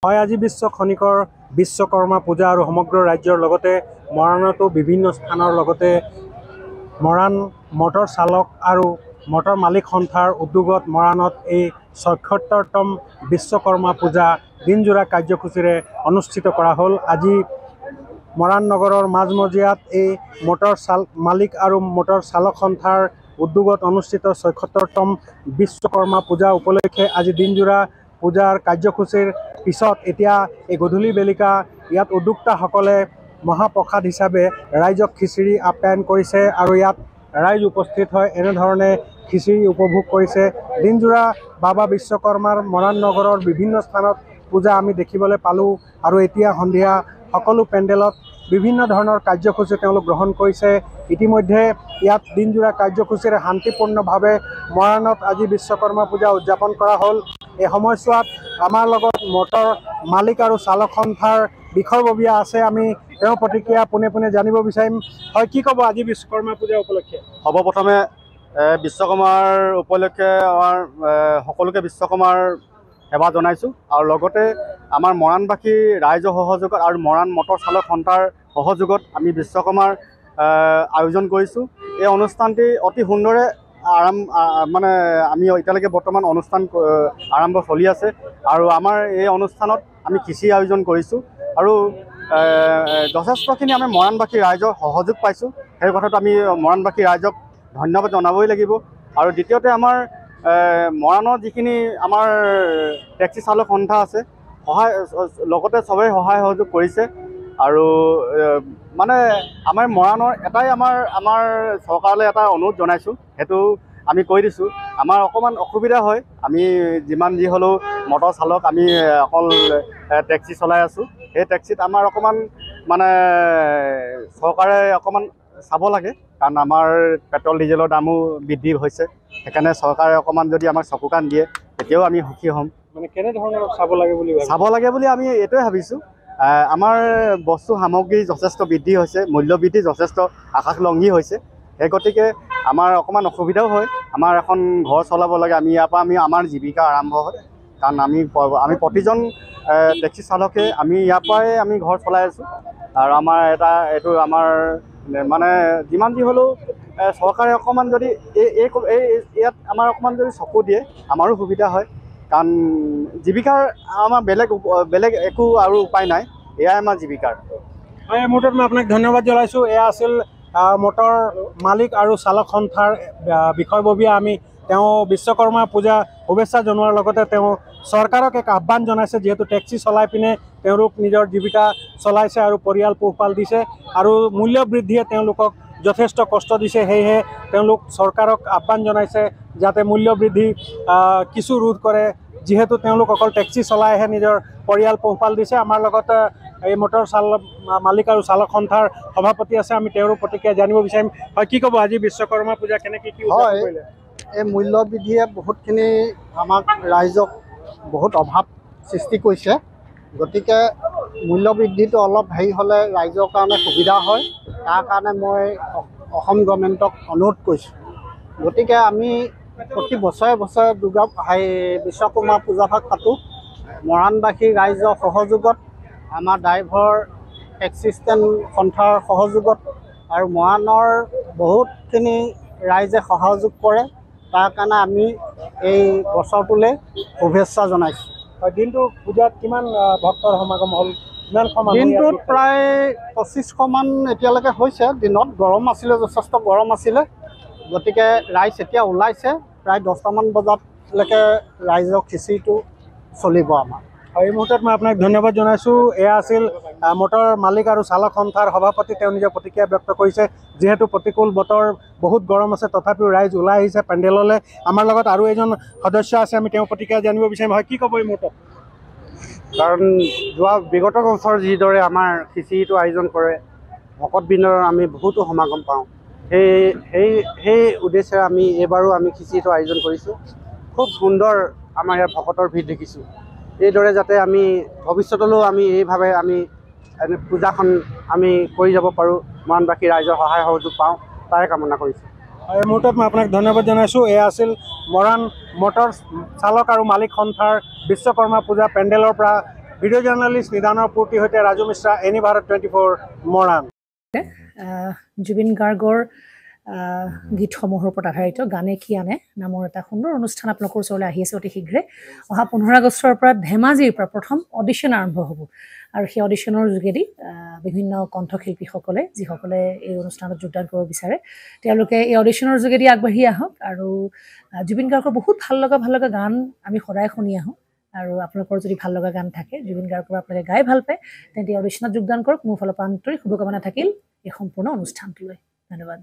হয় আজি বিশ্ব খনিকৰ বিশ্বকৰ্মা পূজা আৰু সমগ্ৰ ৰাজ্যৰ লগতে মৰাণতো বিভিন্ন স্থানৰ লগতে মৰাণ মটৰ চালক আৰু মটৰ মালিক সন্থাৰ উদ্যোগত মৰাণত এই ৭৬তম বিশ্বকৰ্মা পূজা দিনজোৰা কাৰ্যসূচীৰে অনুষ্ঠিত কৰা হ'ল। আজি মৰাণ নগৰৰ মাজমজিয়াত এই মটৰ মালিক আৰু মটৰ চালক সন্থাৰ উদ্যোগত অনুষ্ঠিত ৭৬তম বিশ্বকৰ্মা পূজা উপলক্ষে আজি দিনজোৰা পূজাৰ কাৰ্যসূচীৰ পিছত এতিয়া এই গধূলি বেলিকা ইয়াত উদ্যোক্তাসকলে মহাপ্ৰসাদ হিচাপে ৰাইজক খিচিৰি আপ্যায়ন কৰিছে আৰু ইয়াত ৰাইজ উপস্থিত হয় এনেধৰণে খিচিৰি উপভোগ কৰিছে। দিনজোৰা বাবা বিশ্বকৰ্মাৰ মৰাণ নগৰৰ বিভিন্ন স্থানত পূজা আমি দেখিবলৈ পালোঁ আৰু এতিয়া সন্ধিয়া সকলো পেণ্ডেলত বিভিন্ন ধৰণৰ কাৰ্যসূচী তেওঁলোক গ্ৰহণ কৰিছে। ইতিমধ্যে ইয়াত দিনজোৰা কাৰ্যসূচীৰে শান্তিপূৰ্ণভাৱে মৰাণত আজি বিশ্বকৰ্মা পূজা উদযাপন কৰা হ'ল। এই সময়ছোৱাত আমাৰ লগত মটৰ মালিক আৰু চালক সন্থাৰ বিষয়ববীয়া আছে, আমি তেওঁৰ প্ৰতিক্ৰিয়া পোনে পোনে জানিব বিচাৰিম। হয়, কি ক'ব আজি বিশ্বকৰ্মা পূজা উপলক্ষে? সৰ্বপ্ৰথমে বিশ্বকৰ্মাৰ উপলক্ষে আমাৰ সকলোকে বিশ্বকৰ্মাৰ সেৱা জনাইছোঁ আৰু লগতে আমাৰ মৰাণবাসী ৰাইজৰ সহযোগত আৰু মৰাণ মটৰ চালক সন্থাৰ সহযোগত আমি বিশ্বকৰ্মাৰ আয়োজন কৰিছোঁ। এই অনুষ্ঠানটি অতি সুন্দৰে আমি এতিয়ালৈকে বৰ্তমান অনুষ্ঠান আৰম্ভ চলি আছে আৰু আমাৰ এই অনুষ্ঠানত আমি খিচিৰি আয়োজন কৰিছোঁ আৰু যথেষ্টখিনি আমি মৰাণবাসী ৰাইজৰ সহযোগ পাইছোঁ। সেই কথাটো আমি মৰাণবাসী ৰাইজক ধন্যবাদ জনাবই লাগিব। আৰু দ্বিতীয়তে আমাৰ মৰাণৰ যিখিনি আমাৰ টেক্সি চালক সন্থা আছে লগতে চবেই সহায় সহযোগ কৰিছে আৰু মানে আমাৰ মৰাণৰ এটাই আমাৰ চৰকাৰলৈ এটা অনুৰোধ জনাইছোঁ, সেইটো আমি কৈ দিছোঁ। আমাৰ অকণমান অসুবিধা হয়, আমি যিমান যি হ'লেও মটৰ চালক আমি অকল টেক্সি চলাই আছোঁ। সেই টেক্সিত আমাৰ অকণমান মানে চৰকাৰে অকণমান চাব লাগে, কাৰণ আমাৰ পেট্ৰল ডিজেলৰ দামো বৃদ্ধি হৈছে। সেইকাৰণে চৰকাৰে অকণমান যদি আমাক চকু কাণ দিয়ে তেতিয়াও আমি সুখী হ'ম। মানে কেনেধৰণৰ চাব লাগে বুলি আমি এইটোৱে ভাবিছোঁ। আমাৰ বস্তু সামগ্ৰী যথেষ্ট বৃদ্ধি হৈছে, মূল্য বৃদ্ধি যথেষ্ট আকাশলংঘী হৈছে। সেই গতিকে আমাৰ অকণমান অসুবিধাও হয়। আমাৰ এখন ঘৰ চলাব লাগে, ইয়াৰ পৰা আমাৰ জীৱিকা আৰম্ভ হয়, কাৰণ আমি প্ৰতিজন টেক্সি চালকে আমি ইয়াৰ পৰাই আমি ঘৰ চলাই আছোঁ। আৰু আমাৰ এইটো আমাৰ মানে যিমান যি হ'লেও চৰকাৰে অকণমান যদি ইয়াত আমাৰ অকণমান যদি চকু দিয়ে আমাৰো সুবিধা হয়, কাৰণ জীৱিকাৰ আমাৰ বেলেগ একো আৰু উপায় নাই, এয়াই আমাৰ জীৱিকাৰ। হয়, এই মুহূৰ্তত মই আপোনাক ধন্যবাদ জনাইছোঁ। এয়া আছিল মটৰ মালিক আৰু চালক সন্থাৰ বিষয়ববীয়া। তেওঁ বিশ্বকৰ্মা পূজা শুভেচ্ছা জনোৱাৰ লগতে তেওঁ চৰকাৰক এক আহ্বান জনাইছে, যিহেতু টেক্সি চলাই পিনে তেওঁলোক নিজৰ জীৱিকা চলাইছে আৰু পৰিয়াল পোহপাল দিছে আৰু মূল্য বৃদ্ধিয়ে তেওঁলোকক যথেষ্ট কষ্ট দিছে। সেয়েহে তেওঁলোক চৰকাৰক আহ্বান জনাইছে যাতে মূল্য বৃদ্ধি কিছু ৰোধ কৰে, যিহেতু তেওঁলোক অকল টেক্সি চলাইহে নিজৰ পৰিয়াল পোহপাল দিছে। আমাৰ লগত এই মটৰ মালিক আৰু চালক সন্থাৰ সভাপতি আছে, আমি তেওঁৰো প্ৰতিক্ৰিয়া জানিব বিচাৰিম। হয়, কি ক'ব আজি বিশ্বকৰ্মা পূজা কেনেকৈ কি কৰিলে? এই মূল্য বৃদ্ধিয়ে বহুতখিনি আমাক ৰাইজক বহুত অভাৱ সৃষ্টি কৰিছে, গতিকে মূল্য বৃদ্ধিটো অলপ হেৰি হ'লে ৰাইজৰ কাৰণে সুবিধা হয়। তাৰ কাৰণে মই অসম গভৰ্ণমেণ্টক অনুৰোধ কৰিছোঁ। গতিকে আমি প্ৰতি বছৰে বিশ্বকৰ্মা পূজাভাগ পাতোঁ। মৰাণবাসী ৰাইজৰ সহযোগত, আমাৰ ড্ৰাইভাৰ টেক্সি ষ্টেণ্ড সন্থাৰ সহযোগত আৰু মৰাণৰ বহুতখিনি ৰাইজে সহযোগ কৰে। তাৰ কাৰণে আমি এই বছৰটোলৈ শুভেচ্ছা জনাইছোঁ। দিনটো পূজাত কিমান ভক্তৰ সমাগম হ'ল? দিনটোত প্ৰায় ২৫০০মান এতিয়ালৈকে হৈছে। দিনত গৰম আছিলে, যথেষ্ট গৰম আছিলে, গতিকে ৰাইজ এতিয়া ওলাইছে। প্ৰায় 10টামান বজালৈকে ৰাইজৰ খিচিৰিটো চলিব আমাৰ। এই মুহূৰ্তত মই আপোনাক ধন্যবাদ জনাইছোঁ। এয়া আছিল মটৰ মালিক আৰু চালক সন্থাৰ সভাপতি। তেওঁ নিজৰ প্ৰতিক্ৰিয়া ব্যক্ত কৰিছে, যিহেতু প্ৰতিকূল বতৰ, বহুত গৰম আছে, তথাপিও ৰাইজ ওলাই আহিছে পেণ্ডেললৈ। আমাৰ লগত আৰু এজন সদস্য আছে, আমি তেওঁৰ প্ৰতিক্ৰিয়া জানিব বিচাৰিম। হয়, কি ক'ব এই মুহূৰ্তত? কাৰণ বিগত বছৰ যিদৰে আমাৰ খিচিৰিটো আয়োজন কৰে, ভকতবৃন্দৰ আমি বহুতো সমাগম পাওঁ। সেই উদ্দেশ্যে আমি এইবাৰো খিচিৰিটো আয়োজন কৰিছোঁ। খুব সুন্দৰ আমাৰ ইয়াত ভকতৰ ভিৰ দেখিছোঁ। এইদৰে যাতে আমি ভৱিষ্যতলৈও এইভাৱে পূজাখন আমি কৰি যাব পাৰোঁ, মৰাণবাসী ৰাইজৰ সহায় সহযোগ পাওঁ, তাৰে কামনা কৰিছোঁ। এই মুহূৰ্তত মই আপোনাক ধন্যবাদ জনাইছোঁ। এয়া আছিল মৰাণ মটৰ চালক আৰু মালিক সন্থাৰ বিশ্বকৰ্মা পূজা পেণ্ডেলৰ পৰা ভিডিঅ' জাৰ্ণালিষ্ট নিদানৰ পূৰ্তিৰ সৈতে ৰাজু মিশ্ৰা, এনি ভাৰত 24 মৰাণ। জুবিন গাৰ্গৰ গীতসমূহৰ ওপৰত আধাৰিত গানে কি আনে নামৰ এটা সুন্দৰ অনুষ্ঠান আপোনালোকৰ ওচৰলৈ আহি আছে অতি শীঘ্ৰে। অহা 15 আগষ্টৰ পৰা ধেমাজিৰ পৰা প্ৰথম অডিশ্যন আৰম্ভ হ'ব আৰু সেই অডিশ্যনৰ যোগেদি বিভিন্ন কণ্ঠশিল্পীসকলে যিসকলে এই অনুষ্ঠানত যোগদান কৰিব বিচাৰে তেওঁলোকে এই অডিশ্যনৰ যোগেদি আগবাঢ়ি আহক আৰু জুবিন গাৰ্গৰ বহুত ভাল লগা গান আমি সদায় শুনি আহোঁ আৰু আপোনালোকৰ যদি ভাল লগা গান থাকে জুবিন গাৰ্গৰ আপোনালোকে গাই ভাল পায় তেন্তে অডিশ্যনত যোগদান কৰক। মোৰ ফালৰ পৰা আন্তৰিক শুভকামনা থাকিল এই সম্পূৰ্ণ অনুষ্ঠানটোলৈ। ধন্যবাদ।